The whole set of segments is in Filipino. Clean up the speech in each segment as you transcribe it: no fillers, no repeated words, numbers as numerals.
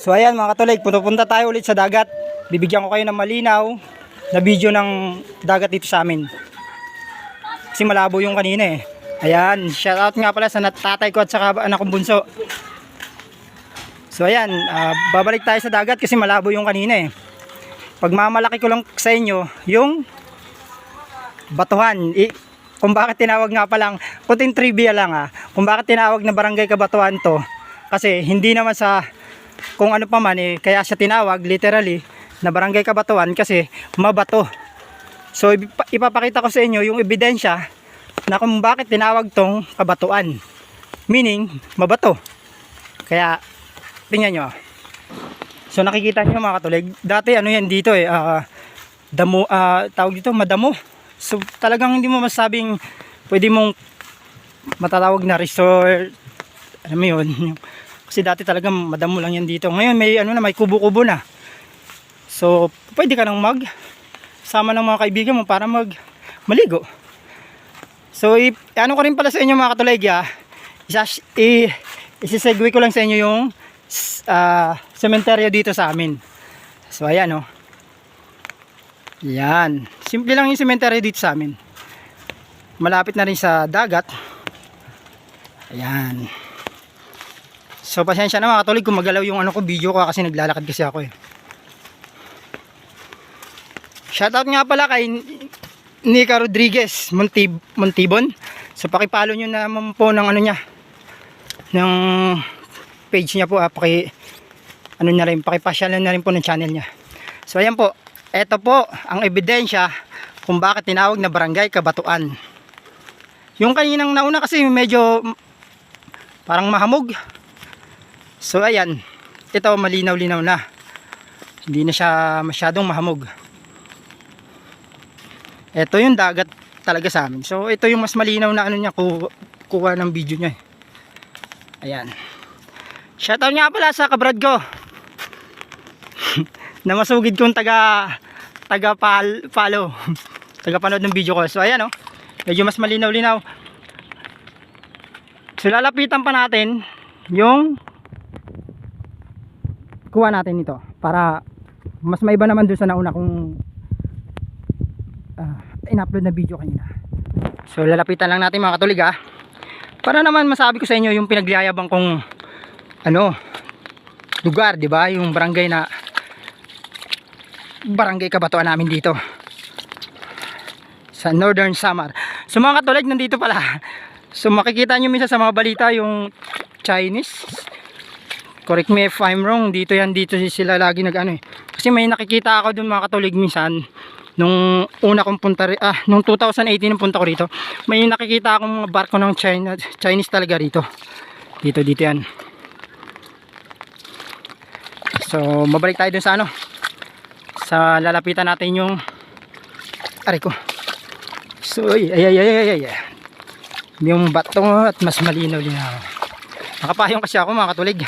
So ayan mga katulig, pupunta tayo ulit sa dagat. Bibigyan ko kayo ng malinaw na video ng dagat dito sa amin. Kasi malabo yung kanina eh. Ayan, shout out nga pala sa tatay ko at saka anak kong bunso. So ayan, babalik tayo sa dagat kasi malabo yung kanina eh. Pagmamalaki ko lang sa inyo yung Batuhan. Kung bakit tinawag nga palang, puting trivia lang kung bakit tinawag na Barangay Kabatuhan to. Kasi hindi naman sa kung ano pa man eh, kaya siya tinawag literally na Barangay Kabatuhan kasi mabato. So ipapakita ko sa inyo yung ebidensya na kung bakit tinawag tong Kabatuhan. Meaning, mabato. Kaya, tingnan nyo. So nakikita nyo mga katulig, dati ano yan dito eh, damo, tawag dito, madamo. So talagang hindi mo masabing pwede mong matatawag na resort. Alam mo yun, kasi dati talagang madamo lang yan dito. Ngayon may ano na, may kubo-kubo na. So pwede ka nang sama ng mga kaibigan mo para maligo. So ano ko rin pala sa inyo mga katulig, isisegue ko lang sa inyo yung sementeryo dito sa amin. So ayan oh. Yan, simple lang yung sementeryo dito sa amin. Malapit na rin sa dagat. Ayan. So pasensya na mga katulig kung magalaw yung ano ko, video ko kasi naglalakad kasi ako eh. Shoutout nga pala kay Nika Rodriguez Montibon. So pakipalo nyo naman po ng ano niya, ng page niya po, ano na rin, pakipasyalan na rin po ng channel niya. So ayan po, eto po ang ebidensya kung bakit tinawag na Barangay Kabatuhan. Yung kaninang nauna kasi medyo parang mahamog. So ayan, ito malinaw-linaw na, hindi na siya masyadong mahamog. Ito yung dagat talaga sa amin. So ito yung mas malinaw na ano niya, kuha ng video niya. Ayan. Shoutout nga pala sa kabrad ko na masugid kong follow taga-panood ng video ko. So ayan oh, medyo mas malinaw-linaw. So lalapitan pa natin yung kuha natin ito para mas maiba naman dun sa nauna kong in-upload na video kanina. So lalapitan lang natin mga katulig para naman masabi ko sa inyo yung pinagyayabang kong ano lugar, di ba? Yung barangay na Barangay Kabatuhan namin dito sa Northern Samar. So mga katulig, nandito pala. So makikita nyo minsan sa mga balita yung Chinese, correct me if I'm wrong, dito sila lagi nag ano eh. Kasi may nakikita ako dun mga katulig minsan nung una kong punta nung 2018 nung punta ko rito, may nakikita akong mga barko ng Chinese talaga rito. Dito yan. So mabalik tayo dun sa ano, sa lalapitan natin yung aray ko. So ay yung bato at mas malinaw din ako. Nakapayong kasi ako mga katulig.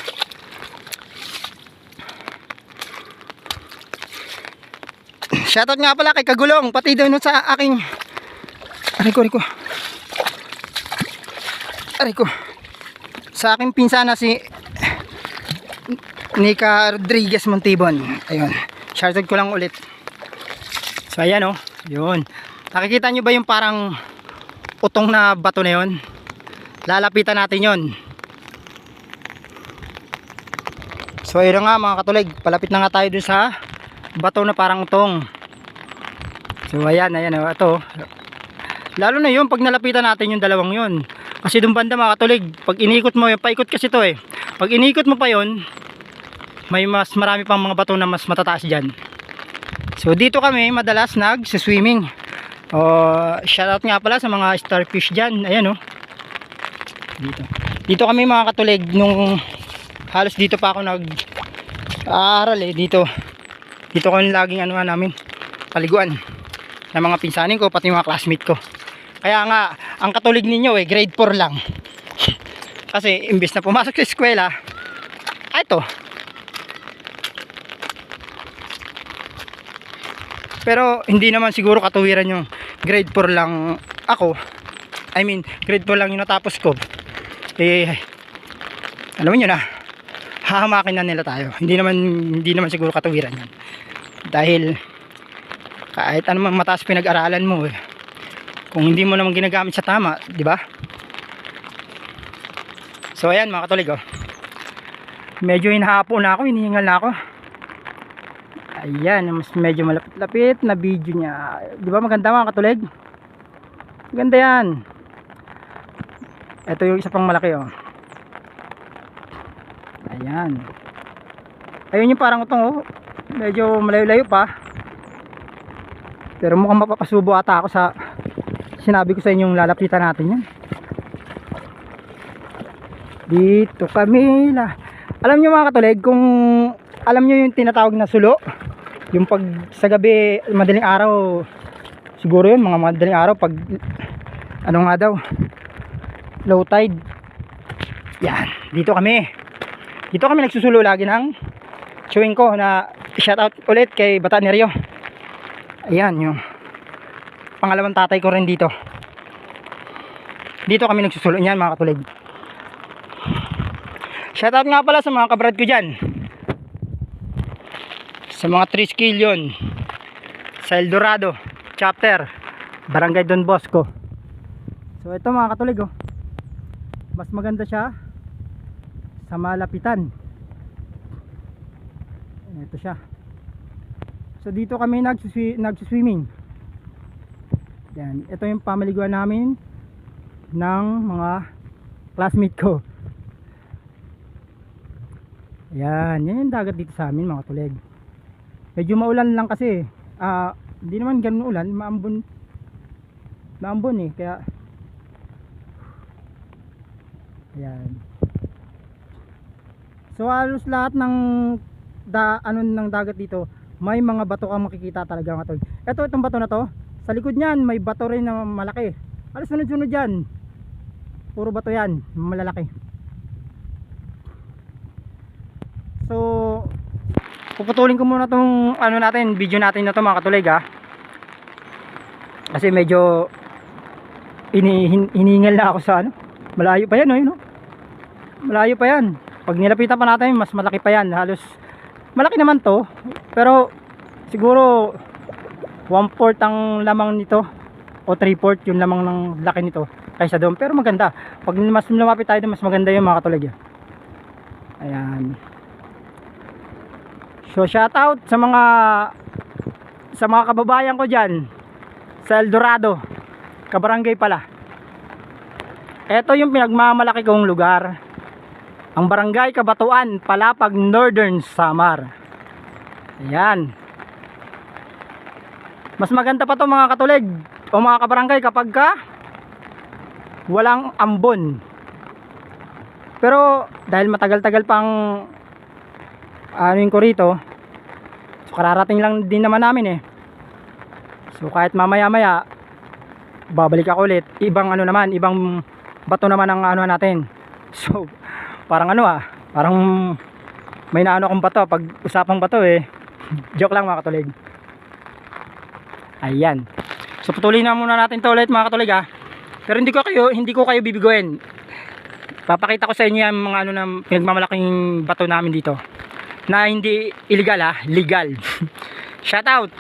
Shoutout nga pala kay Kagulong, pati doon sa aking aray ko sa aking pinsana si Nika Rodriguez Montibon. Ayun, shoutout ko lang ulit. So ayan oh, yun. Nakikita nyo ba yung parang utong na bato na yun? Lalapitan natin yun. So ayun nga mga katulig, palapit na nga tayo dun sa bato na parang utong. So ayan oh, ito. Lalo na yun pag nalapitan natin yung dalawang yun. Kasi dun banda mga katulig, pag inikot mo, paikot kasi to eh. Pag inikot mo pa yun, may mas marami pang mga bato na mas matataas dyan. So dito kami madalas nag-swimming. Shoutout nga pala sa mga starfish dyan. Ayan oh. Dito kami mga katulig, nung halos dito pa ako nag-aaral eh. Dito ko laging ano namin, paliguan ng mga pinsanin ko, pati mga classmate ko. Kaya nga ang katulig ninyo grade 4 lang. Kasi imbis na pumasok sa eskwela, ito. Pero hindi naman siguro katuwiran yung grade 4 lang ako. I mean, grade 4 lang yung natapos ko. Alam niyo na, hahamakin na nila tayo. Hindi naman siguro katuwiran yan. Dahil kahit ano man mataas pinag-aralan mo kung hindi mo naman ginagamit sa tama, di ba? So ayan mga katulig, medyo hinahapo na ako, hinihingal na ako. Ayan, mas medyo malapit-lapit na video niya. Di ba maganda mga katulig? Maganda yan. Ito yung isa pang malaki Ayan. Ayun yung parang itong medyo malayo-layo pa. Pero mukhang mapapasubo ata ako sa sinabi ko sa inyong lalapitan natin yan. Dito kami Alam nyo mga katulig, kung alam nyo yung tinatawag na sulo, yung pag sa gabi, madaling araw, siguro yun, mga madaling araw, pag ano nga daw, low tide. Yan, dito kami nagsusulo lagi ng chewing ko na shout out ulit kay Bata ni Rio. Ayan, yung pangalawang tatay ko rin dito kami nagsusulo niyan mga katulig. Shout out nga pala sa mga kabrad ko dyan, sa mga 3 skillion sa El Dorado chapter, Barangay Don Bosco. So ito mga katulig, mas maganda siya sa malapitan. Ito siya. So dito kami nagsuswimming. Yan, ito yung pamaliguan namin ng mga classmate ko. Yan yung dagat dito sa amin mga katulig. Medyo maulan lang kasi. Hindi naman ganun ulan, maambon kaya ayan. So halos lahat ng ng dagat dito may mga bato kang makikita talaga mga tol. Itong bato na to, sa likod niyan may bato rin na malaki. Halos sunod-sunod yan, puro bato yan, malalaki. So puputulin ko muna tong video natin na to mga katulig kasi medyo hiningal na ako sa malayo pa yan malayo pa yan. Pag nilapitan pa natin mas malaki pa yan, halos malaki naman to, pero siguro 1/4 ang lamang nito o 3/4 yung lamang ng laki nito kaysa doon. Pero maganda, pag mas lumapit tayo mas maganda yung mga katulig. Ayan. So shout out sa mga kababayan ko dyan sa El Dorado, kabarangay pala. Ito yung pinagmamalaki kong lugar, ang Barangay Kabatuan, Palapag, Northern Samar. Ayan. Mas maganda pa to mga katulig o mga kabarangay kapag walang ambon. Pero dahil matagal-tagal pang ko rito, so kararating lang din naman namin so kahit mamaya babalik ako ulit, ibang ibang bato naman ang natin. So parang parang may akong bato pag usapang bato joke lang mga katulig. Ayan, so patuloy na muna natin to ulit mga katulig pero hindi ko kayo bibiguin. Papakita ko sa inyo yung mga na pinagmamalaking bato namin dito na hindi illegal legal. Shout out